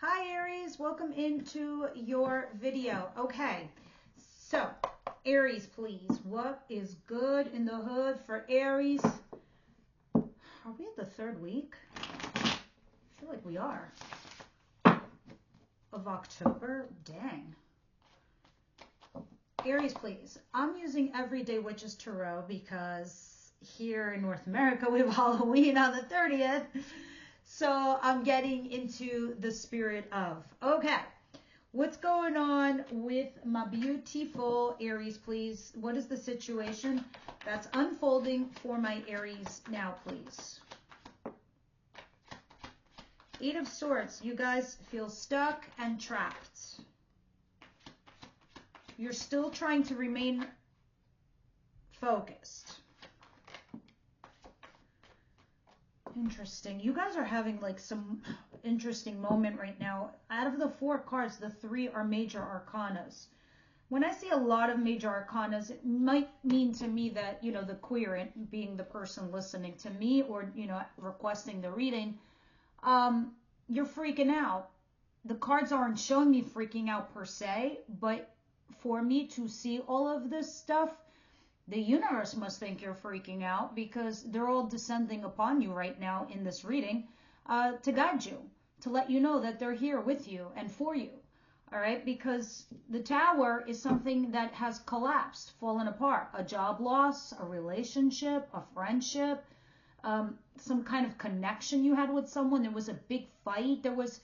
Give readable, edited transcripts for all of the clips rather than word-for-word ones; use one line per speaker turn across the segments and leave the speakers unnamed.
Hi Aries, welcome into your video. Okay, so Aries, please, what is good in the hood for Aries? Are we at the third week? I feel like we are. Of October? Dang. Aries, please. I'm using Everyday Witches Tarot because here in North America we have Halloween on the 30th. So I'm getting into the spirit of. Okay, what's going on with my beautiful Aries, please? What is the situation that's unfolding for my Aries now, please? Eight of Swords. You guys feel stuck and trapped. You're still trying to remain focused. Interesting. You guys are having like some interesting moment right now. Out of the four cards, the three are major arcanas. When I see a lot of major arcanas, it might mean to me that, you know, the querent, being the person listening to me or, you know, requesting the reading, you're freaking out. The cards aren't showing me freaking out per se, but for me to see all of this stuff, the universe must think you're freaking out because they're all descending upon you right now in this reading to guide you, to let you know that they're here with you and for you. All right, because the Tower is something that has collapsed, fallen apart. A job loss, a relationship, a friendship, some kind of connection you had with someone. There was a big fight. There was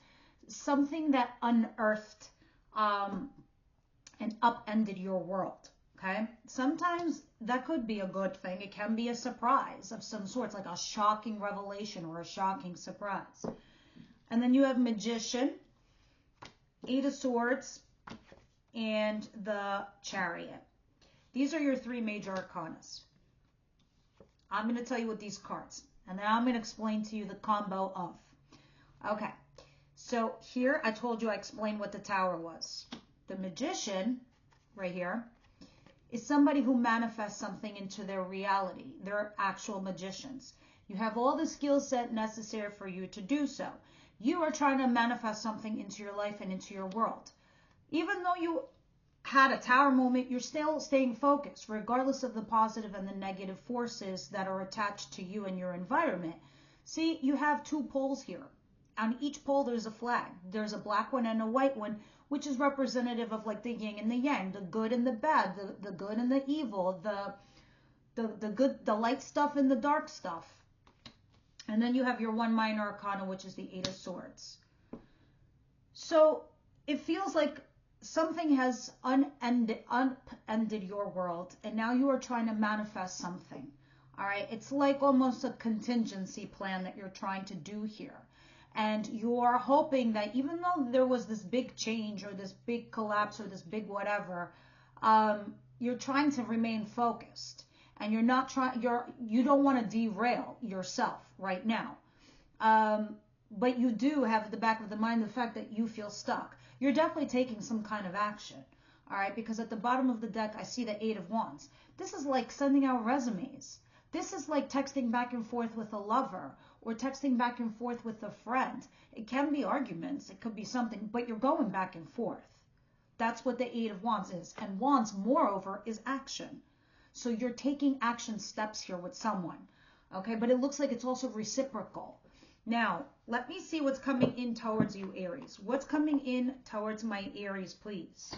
something that unearthed and upended your world. Okay, sometimes that could be a good thing. It can be a surprise of some sort, like a shocking revelation or a shocking surprise. And then you have Magician, Eight of Swords, and the Chariot. These are your three major arcanas. I'm going to tell you what these cards, and then I'm going to explain to you the combo of. Okay, so here I told you I explained what the Tower was. The Magician, right here, is somebody who manifests something into their reality. They're actual magicians. You have all the skill set necessary for you to do so. You are trying to manifest something into your life and into your world. Even though you had a Tower moment, you're still staying focused, regardless of the positive and the negative forces that are attached to you and your environment. See, you have two poles here. On each pole, there's a flag. There's a black one and a white one, which is representative of like the yin and the yang, the good and the bad, the good and the evil, the good, the light stuff and the dark stuff. And then you have your one minor arcana, which is the Eight of Swords. So it feels like something has upended your world, and now you are trying to manifest something. All right, it's like almost a contingency plan that you're trying to do here. And you're hoping that even though there was this big change or this big collapse or this big whatever, you're trying to remain focused, and you're not trying. You don't want to derail yourself right now, but you do have at the back of the mind the fact that you feel stuck. You're definitely taking some kind of action, all right? Because at the bottom of the deck, I see the Eight of Wands. This is like sending out resumes. This is like texting back and forth with a lover or texting back and forth with a friend. It can be arguments. It could be something, but you're going back and forth. That's what the Eight of Wands is. And Wands, moreover, is action. So you're taking action steps here with someone. Okay, but it looks like it's also reciprocal. Now, let me see what's coming in towards you, Aries. What's coming in towards my Aries, please?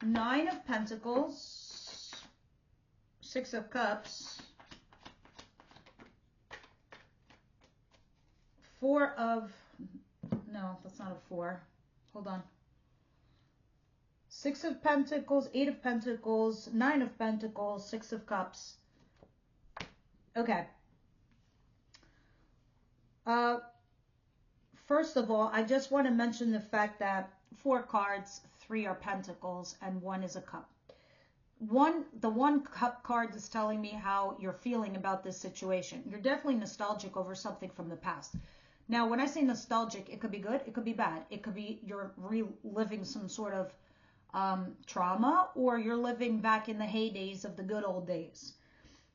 Nine of Pentacles, Six of Cups, Four of, no, that's not a four. Hold on. Six of Pentacles, Eight of Pentacles, Nine of Pentacles, Six of Cups. Okay. First of all, I just want to mention the fact that four cards, three are pentacles, and one is a cup. The one cup card is telling me how you're feeling about this situation. You're definitely nostalgic over something from the past. Now, when I say nostalgic, it could be good, it could be bad. It could be you're reliving some sort of trauma, or you're living back in the heydays of the good old days.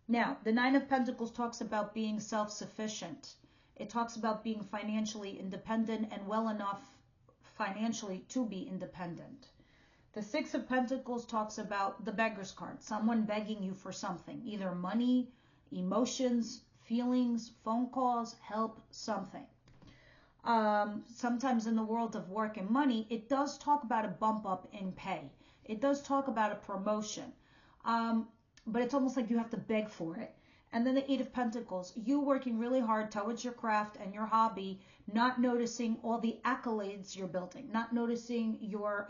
Now, the Nine of Pentacles talks about being self-sufficient. It talks about being financially independent and well enough financially to be independent. The Six of Pentacles talks about the beggar's card, someone begging you for something, either money, emotions, feelings, phone calls, help, something. Sometimes in the world of work and money, it does talk about a bump up in pay. It does talk about a promotion. But it's almost like you have to beg for it. And then the Eight of Pentacles, you working really hard towards your craft and your hobby, not noticing all the accolades you're building, not noticing your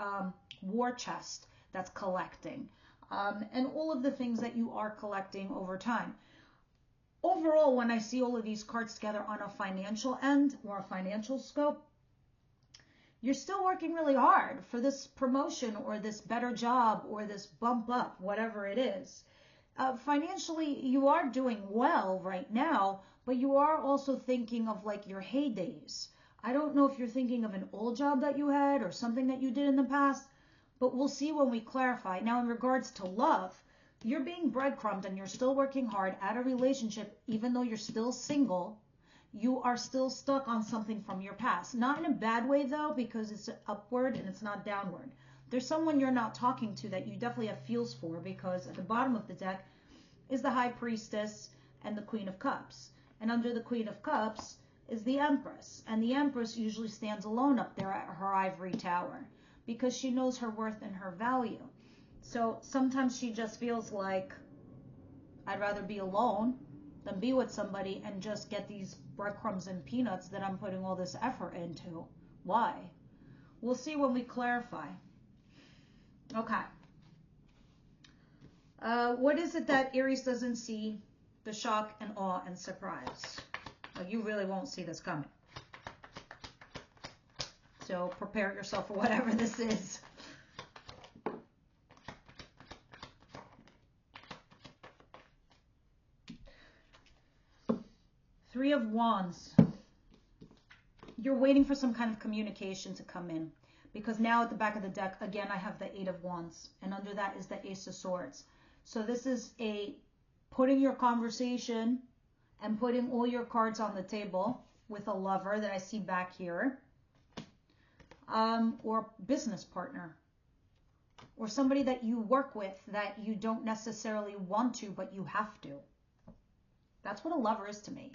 war chest that's collecting, and all of the things that you are collecting over time. Overall, when I see all of these cards together on a financial end or a financial scope, you're still working really hard for this promotion or this better job or this bump up, whatever it is. Financially, you are doing well right now, but you are also thinking of like your heydays. I don't know if you're thinking of an old job that you had or something that you did in the past, but we'll see when we clarify. Now, in regards to love, you're being breadcrumbed and you're still working hard at a relationship, even though you're still single. You are still stuck on something from your past. Not in a bad way, though, because it's upward and it's not downward. There's someone you're not talking to that you definitely have feels for, because at the bottom of the deck is the High Priestess and the Queen of Cups. And under the Queen of Cups is the Empress. And the Empress usually stands alone up there at her ivory tower because she knows her worth and her value. So sometimes she just feels like, I'd rather be alone than be with somebody and just get these breadcrumbs and peanuts that I'm putting all this effort into. Why? We'll see when we clarify. Okay. What is it that Aries doesn't see? The shock and awe and surprise. You really won't see this coming. So prepare yourself for whatever this is. Three of Wands. You're waiting for some kind of communication to come in, because now at the back of the deck, again, I have the Eight of Wands, and under that is the Ace of Swords. So this is a putting your conversation and putting all your cards on the table with a lover that I see back here, or business partner, or somebody that you work with that you don't necessarily want to, but you have to. That's what a lover is to me.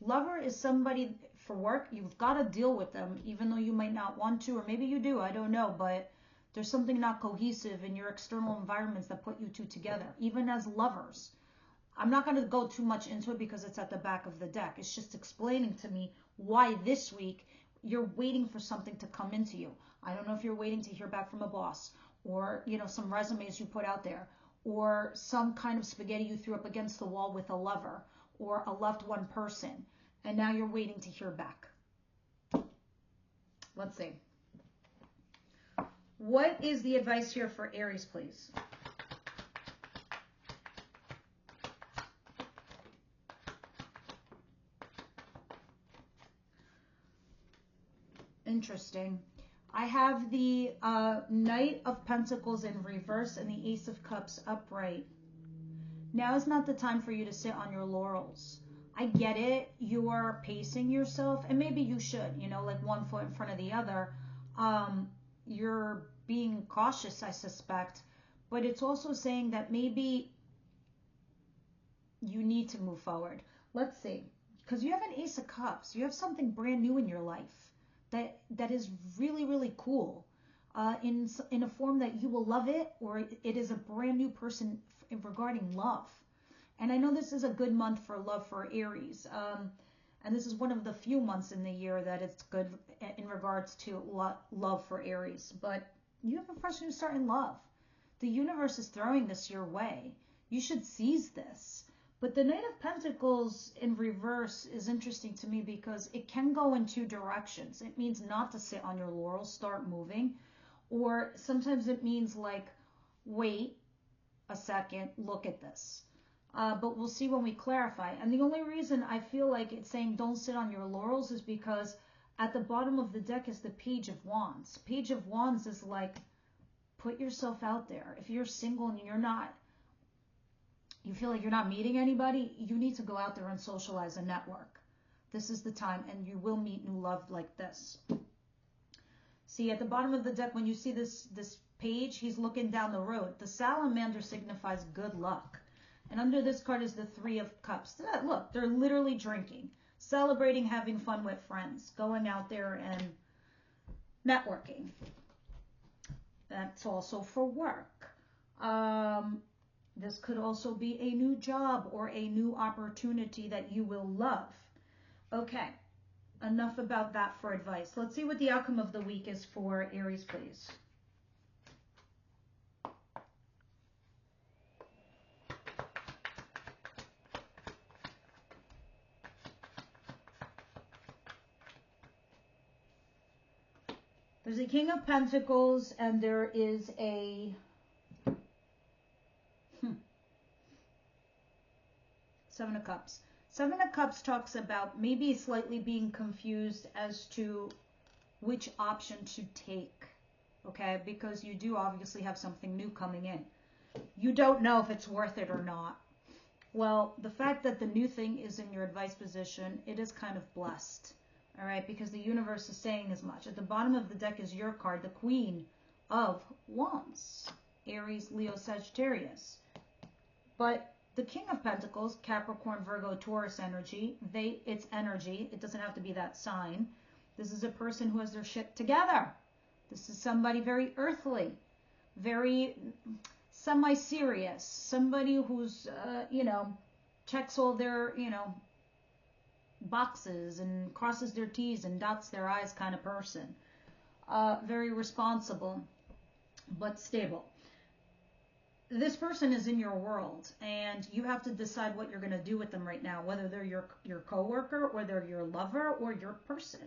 Lover is somebody for work. You've got to deal with them, even though you might not want to, or maybe you do, I don't know, but there's something not cohesive in your external environments that put you two together, even as lovers. I'm not going to go too much into it because it's at the back of the deck. It's just explaining to me why this week you're waiting for something to come into you. I don't know if you're waiting to hear back from a boss, or, you know, some resumes you put out there, or some kind of spaghetti you threw up against the wall with a lover or a loved one person, and now you're waiting to hear back. Let's see. What is the advice here for Aries, please? Interesting. I have the Knight of Pentacles in reverse and the Ace of Cups upright. Now is not the time for you to sit on your laurels. I get it. You are pacing yourself, and maybe you should, you know, like one foot in front of the other. You're being cautious, I suspect, but it's also saying that maybe you need to move forward. Let's see, because you have an Ace of Cups. You have something brand new in your life that is really, really cool, in a form that you will love it, or it is a brand new person regarding love. And I know this is a good month for love for Aries. And this is one of the few months in the year that it's good in regards to love for Aries. But you have a fresh new start in love. The universe is throwing this your way. You should seize this. But the Knight of Pentacles in reverse is interesting to me because it can go in two directions. It means not to sit on your laurels, start moving. Or sometimes it means like, wait a second, look at this. But we'll see when we clarify. And the only reason I feel like it's saying don't sit on your laurels is because at the bottom of the deck is the Page of Wands. Page of Wands is like, put yourself out there. If you're single and you're not you feel like you're not meeting anybody, you need to go out there and socialize and network. This is the time, and you will meet new love like this. See, at the bottom of the deck, when you see this page, he's looking down the road. The salamander signifies good luck. And under this card is the Three of Cups. Look, they're literally drinking, celebrating, having fun with friends, going out there and networking. That's also for work. This could also be a new job or a new opportunity that you will love. Okay, enough about that for advice. Let's see what the outcome of the week is for Aries, please. There's a King of Pentacles, and there is a Seven of Cups. Seven of Cups talks about maybe slightly being confused as to which option to take, okay? Because you do obviously have something new coming in. You don't know if it's worth it or not. Well, the fact that the new thing is in your advice position, it is kind of blessed. All right, because the universe is saying as much. At the bottom of the deck is your card, the Queen of Wands, Aries, Leo, Sagittarius. But the King of Pentacles, Capricorn, Virgo, Taurus energy, it's energy. It doesn't have to be that sign. This is a person who has their shit together. This is somebody very earthly, very semi-serious, somebody who's, checks all their, boxes and crosses their T's and dots their I's kind of person. Very responsible, but stable. This person is in your world, and you have to decide what you're going to do with them right now, whether they're your coworker, or they're your lover, or your person.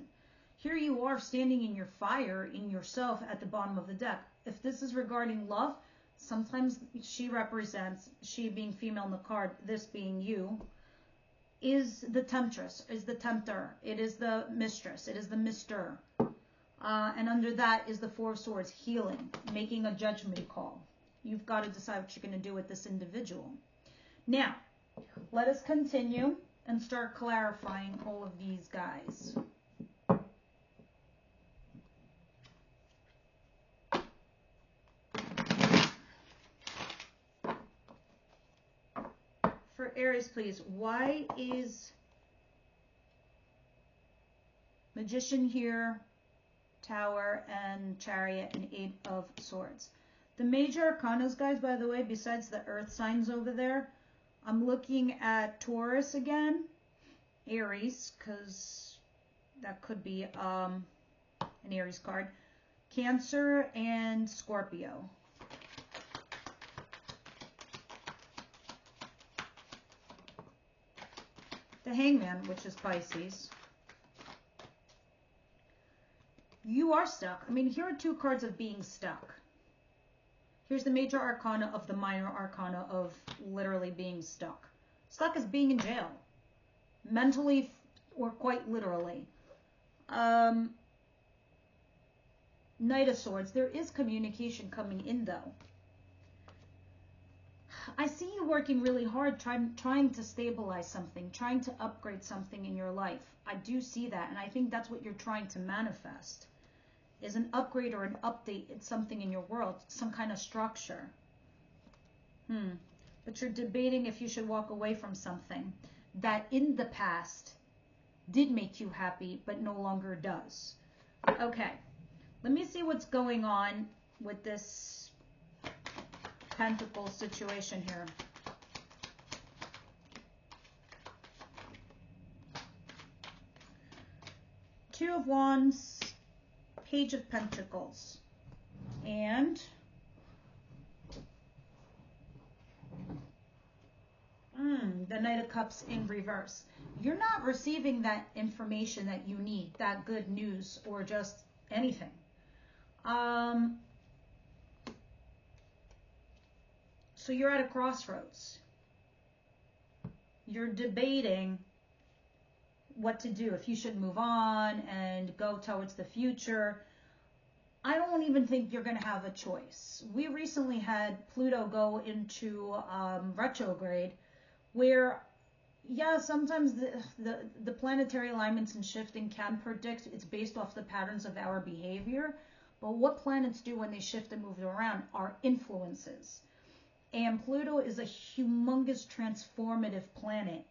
Here you are standing in your fire, in yourself, at the bottom of the deck. If this is regarding love, sometimes she represents, she being female in the card, this being you, is the temptress, is the tempter, it is the mistress, it is the mister. And under that is the Four of Swords, healing, making a judgment call. You've got to decide what you're going to do with this individual. Now, let us continue and start clarifying all of these guys. For Aries, please, why is Magician here, Tower, and Chariot, and Eight of Swords? The major arcanas, guys, by the way, besides the earth signs over there, I'm looking at Taurus again, Aries, because that could be an Aries card, Cancer, and Scorpio. The Hangman, which is Pisces. You are stuck. I mean, here are two cards of being stuck. Here's the major arcana of the minor arcana of literally being stuck. Stuck is being in jail. Mentally or quite literally. Knight of Swords. There is communication coming in, though. I see you working really hard, trying to stabilize something, trying to upgrade something in your life. I do see that, and I think that's what you're trying to manifest, is an upgrade or an update. It's something in your world, some kind of structure. But you're debating if you should walk away from something that in the past did make you happy, but no longer does. Okay, let me see what's going on with this Pentacle situation here. Two of Wands, Page of Pentacles, and the Knight of Cups in reverse. You're not receiving that information that you need, that good news, or just anything. So you're at a crossroads. You're debating what to do, if you should move on and go towards the future. I don't even think you're going to have a choice. We recently had Pluto go into retrograde, where, yeah, sometimes the planetary alignments and shifting can predict. It's based off the patterns of our behavior. But what planets do when they shift and move around are influences. And Pluto is a humongous transformative planet.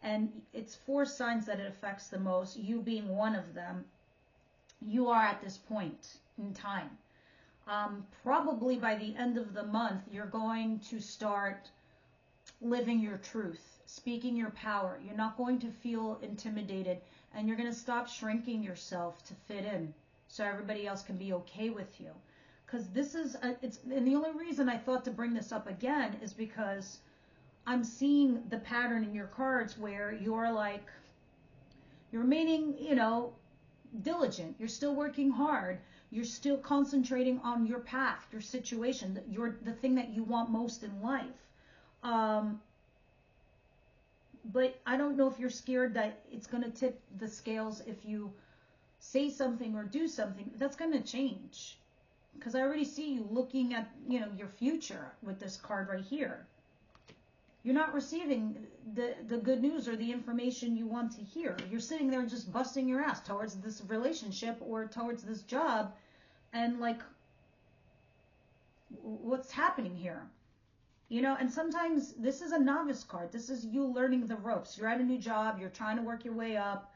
And it's 4 signs that it affects the most, you being one of them. You are at this point in time. Probably by the end of the month, you're going to start living your truth, speaking your power. You're not going to feel intimidated, and you're going to stop shrinking yourself to fit in so everybody else can be okay with you. Because this is, and the only reason I thought to bring this up again is because I'm seeing the pattern in your cards where you're like, you're remaining, you know, diligent. You're still working hard. You're still concentrating on your path, your situation, the thing that you want most in life. But I don't know if you're scared that it's going to tip the scales if you say something or do something. That's going to change. Because I already see you looking at, you know, your future with this card right here. You're not receiving the good news or the information you want to hear. You're sitting there just busting your ass towards this relationship or towards this job, and like, what's happening here? You know, and sometimes this is a novice card. This is you learning the ropes. You're at a new job. You're trying to work your way up.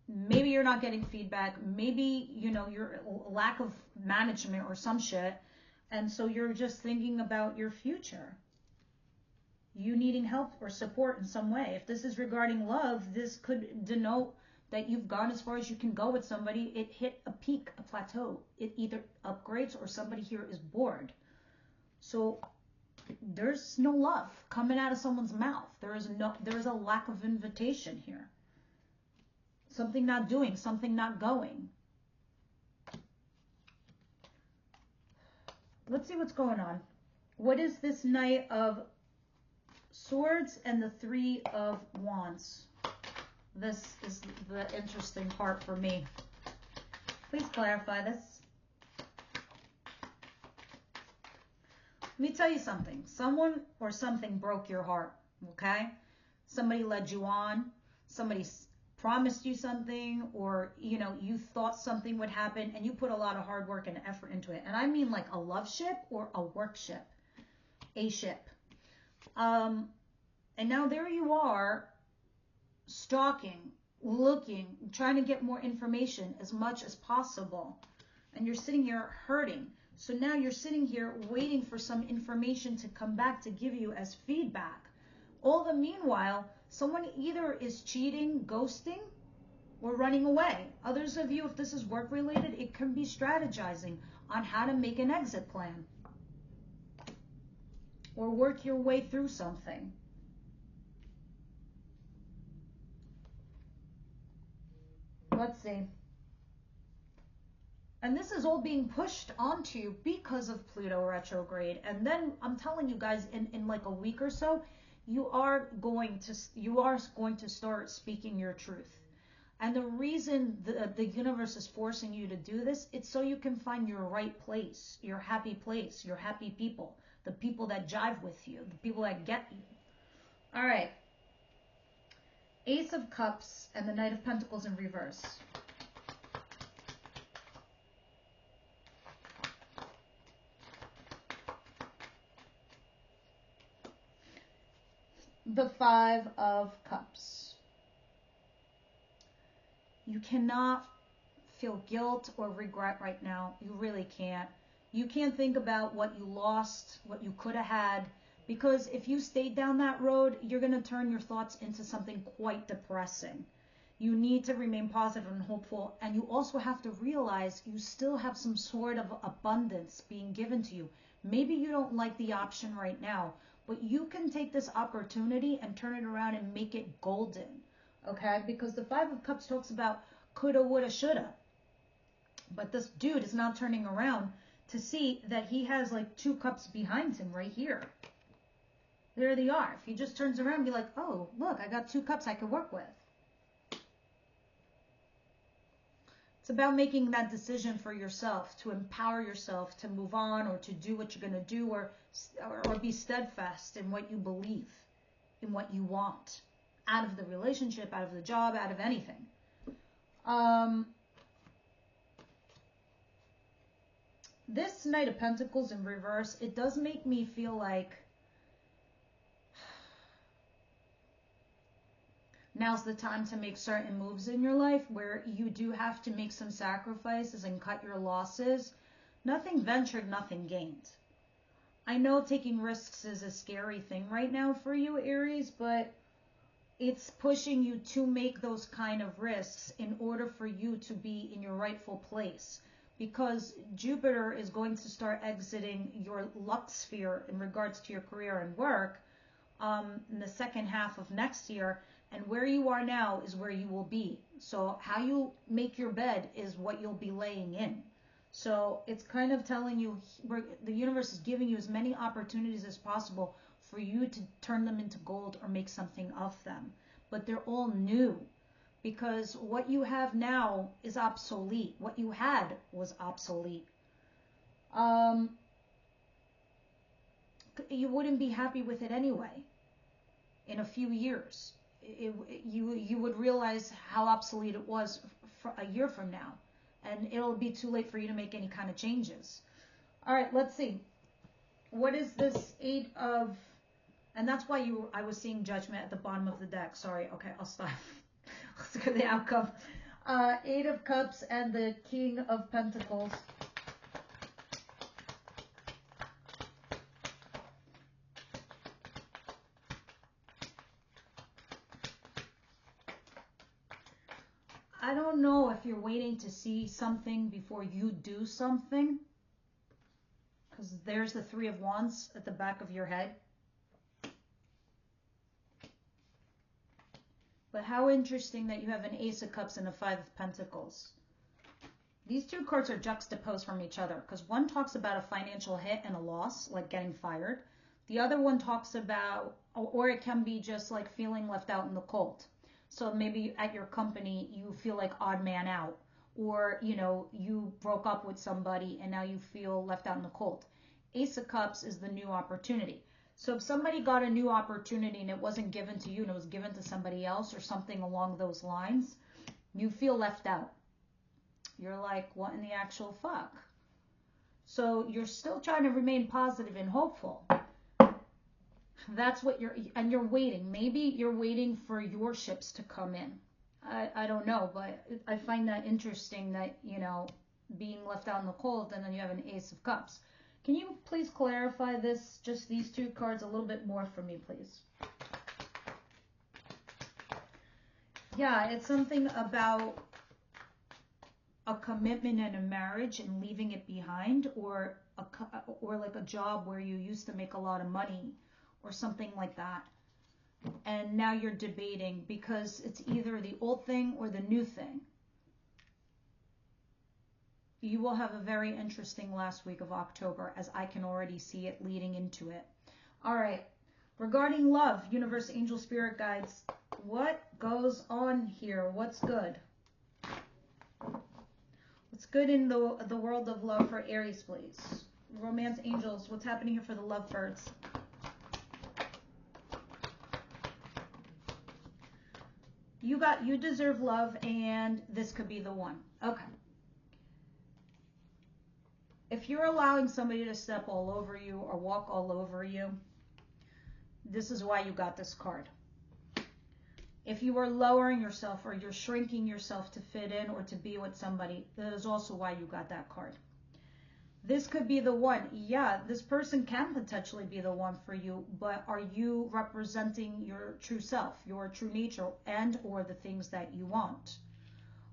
Maybe you're not getting feedback. Maybe, you know, you're lack of management or some shit. And so you're just thinking about your future. You needing help or support in some way. If this is regarding love, this could denote that you've gone as far as you can go with somebody. It hit a peak, a plateau. It either upgrades or somebody here is bored. So there's no love coming out of someone's mouth. There is a lack of invitation here. Something not doing, something not going. Let's see what's going on. What is this Knight of Swords and the 3 of Wands? This is the interesting part for me. Please clarify this. Let me tell you something. Someone or something broke your heart, okay? Somebody led you on. Somebody promised you something, or, you know, you thought something would happen and you put a lot of hard work and effort into it. And I mean like a love ship or a work ship, a ship. And now there you are, stalking, looking, trying to get more information as much as possible. And you're sitting here hurting. So now you're sitting here waiting for some information to come back to give you as feedback. All the meanwhile, someone either is cheating, ghosting, or running away. Others of you, if this is work related, it can be strategizing on how to make an exit plan. Or work your way through something. Let's see. And this is all being pushed onto you because of Pluto retrograde. And then I'm telling you guys, in like a week or so, you are going to start speaking your truth. And the reason the universe is forcing you to do this, it's so you can find your right place, your happy people, the people that jive with you, the people that get you. All right. Ace of Cups and the Knight of Pentacles in reverse. The 5 of Cups. You cannot feel guilt or regret right now. You really can't. You can't think about what you lost, what you could have had, because if you stayed down that road, you're going to turn your thoughts into something quite depressing. You need to remain positive and hopeful, and you also have to realize you still have some sort of abundance being given to you. Maybe you don't like the option right now, but you can take this opportunity and turn it around and make it golden, okay? Because the 5 of Cups talks about coulda, woulda, shoulda. But this dude is now turning around to see that he has like 2 cups behind him right here. There they are. If he just turns around and be like, oh, look, I got 2 cups I can work with. It's about making that decision for yourself, to empower yourself, to move on, or to do what you're going to do, or be steadfast in what you believe, in what you want, out of the relationship, out of the job, out of anything. This Knight of Pentacles in reverse, it does make me feel like now's the time to make certain moves in your life where you do have to make some sacrifices and cut your losses. Nothing ventured, nothing gained. I know taking risks is a scary thing right now for you, Aries, but it's pushing you to make those kind of risks in order for you to be in your rightful place. Because Jupiter is going to start exiting your luck sphere in regards to your career and work in the second half of next year. And where you are now is where you will be. So how you make your bed is what you'll be laying in. So it's kind of telling you, the universe is giving you as many opportunities as possible for you to turn them into gold or make something of them. But they're all new, because what you have now is obsolete. What you had was obsolete. You wouldn't be happy with it anyway. In a few years, you would realize how obsolete it was for a year from now, and it'll be too late for you to make any kind of changes. All right, let's see. What is this Eight of, and that's why I was seeing Judgment at the bottom of the deck. Sorry. Okay, I'll stop. Let's look at the outcome. Eight of Cups and the King of Pentacles. I don't know if you're waiting to see something before you do something, because there's the Three of Wands at the back of your head. But how interesting that you have an Ace of Cups and a Five of Pentacles. These two cards are juxtaposed from each other, because one talks about a financial hit and a loss, like getting fired. The other one talks about, or it can be just like feeling left out in the cold. So maybe at your company, you feel like odd man out, or, you know, you broke up with somebody and now you feel left out in the cold. Ace of Cups is the new opportunity. So if somebody got a new opportunity and it wasn't given to you and it was given to somebody else or something along those lines, you feel left out. You're like, what in the actual fuck? So you're still trying to remain positive and hopeful. That's what you're waiting. Maybe you're waiting for your ships to come in. I don't know, but I find that interesting that, you know, being left out in the cold, and then you have an Ace of Cups. Can you please clarify this, just these two cards, a little bit more for me, please? Yeah, it's something about a commitment and a marriage and leaving it behind, or like a job where you used to make a lot of money or something like that. And now you're debating because it's either the old thing or the new thing. You will have a very interesting last week of October, as I can already see it leading into it. All right. Regarding love, universe, angel, spirit guides, what goes on here? What's good? What's good in the world of love for Aries, please? Romance, angels, what's happening here for the lovebirds? You deserve love, and this could be the one. Okay. If you're allowing somebody to step all over you or walk all over you, this is why you got this card. If you are lowering yourself or you're shrinking yourself to fit in or to be with somebody, that is also why you got that card. This could be the one. Yeah, this person can potentially be the one for you, but are you representing your true self, your true nature, and or the things that you want?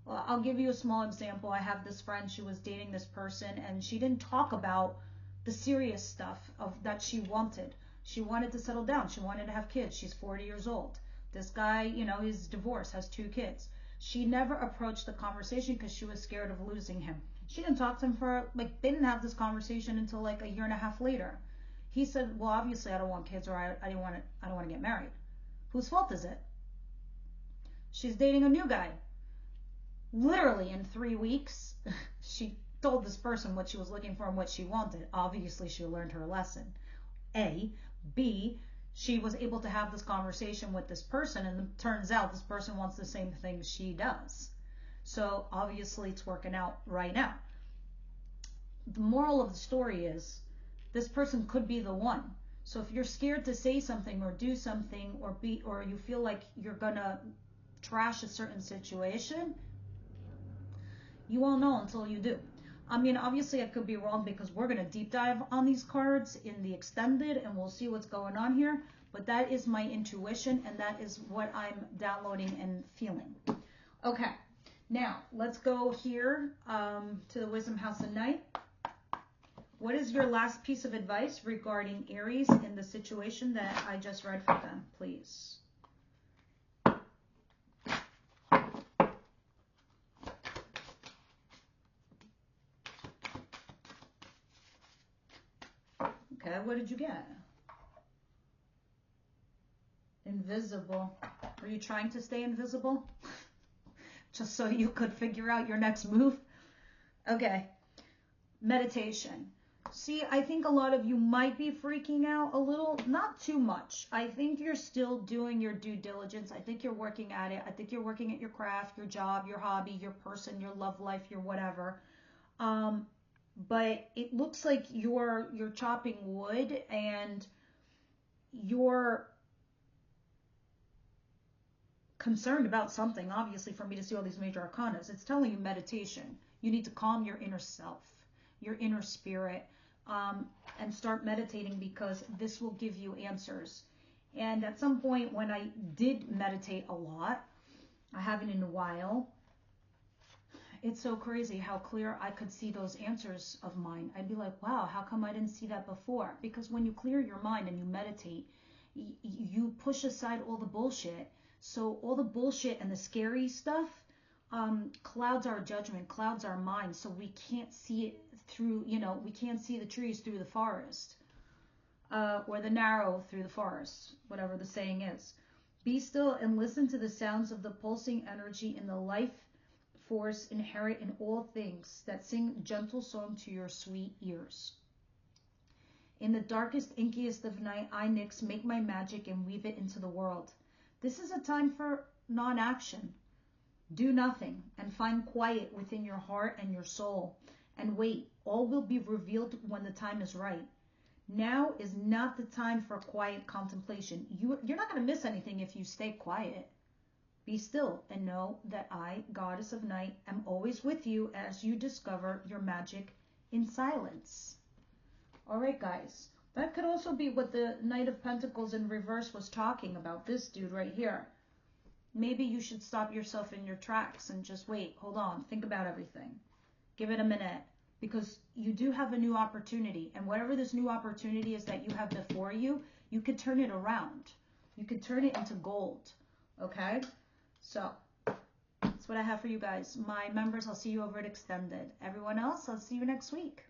Well, I'll give you a small example. I have this friend, she was dating this person, and she didn't talk about the serious stuff that she wanted. She wanted to settle down. She wanted to have kids. She's 40 years old. This guy, you know, is divorced, has 2 kids. She never approached the conversation because she was scared of losing him. She didn't talk to him for, like, they didn't have this conversation until like a year and a half later. He said, well, obviously I don't want kids, or I don't want to get married. Whose fault is it? She's dating a new guy. literally in 3 weeks, she told this person what she was looking for and what she wanted. Obviously, she learned her lesson. A. B. She was able to have this conversation with this person, and it turns out this person wants the same thing she does. So obviously it's working out right now. The moral of the story is this person could be the one. So if you're scared to say something or do something or you feel like you're gonna trash a certain situation, you won't know until you do. I mean, obviously I could be wrong because we're gonna deep dive on these cards in the extended and we'll see what's going on here. But that is my intuition and that is what I'm downloading and feeling. Okay, now let's go here to the Wisdom House of Night. What is your last piece of advice regarding Aries in the situation that I just read for them, please? Okay, what did you get? Invisible. Are you trying to stay invisible? Just so you could figure out your next move? Okay. Meditation. See, I think a lot of you might be freaking out a little, not too much. I think you're still doing your due diligence. I think you're working at it. I think you're working at your craft, your job, your hobby, your person, your love life, your whatever. But it looks like you're chopping wood and you're concerned about something, obviously, for me to see all these major arcanas. It's telling you meditation. You need to calm your inner self, your inner spirit, and start meditating because this will give you answers. And at some point when I did meditate a lot, I haven't in a while, it's so crazy how clear I could see those answers of mine. I'd be like, wow, how come I didn't see that before? Because when you clear your mind and you meditate, you push aside all the bullshit. So all the bullshit and the scary stuff clouds our judgment, clouds our mind, so we can't see it through, we can't see the trees through the forest, or the narrow through the forest, whatever the saying is. Be still and listen to the sounds of the pulsing energy in the life force inherent in all things that sing gentle song to your sweet ears. In the darkest, inkiest of night, I, Nyx, make my magic and weave it into the world. This is a time for non-action. Do nothing and find quiet within your heart and your soul. And wait, all will be revealed when the time is right. Now is not the time for quiet contemplation. You're not going to miss anything if you stay quiet. Be still and know that I, Goddess of Night, am always with you as you discover your magic in silence. All right, guys. That could also be what the Knight of Pentacles in reverse was talking about, this dude right here. Maybe you should stop yourself in your tracks and just wait, hold on, think about everything. Give it a minute, because you do have a new opportunity, and whatever this new opportunity is that you have before you, you could turn it around. You could turn it into gold, okay? So, that's what I have for you guys. My members, I'll see you over at Extended. Everyone else, I'll see you next week.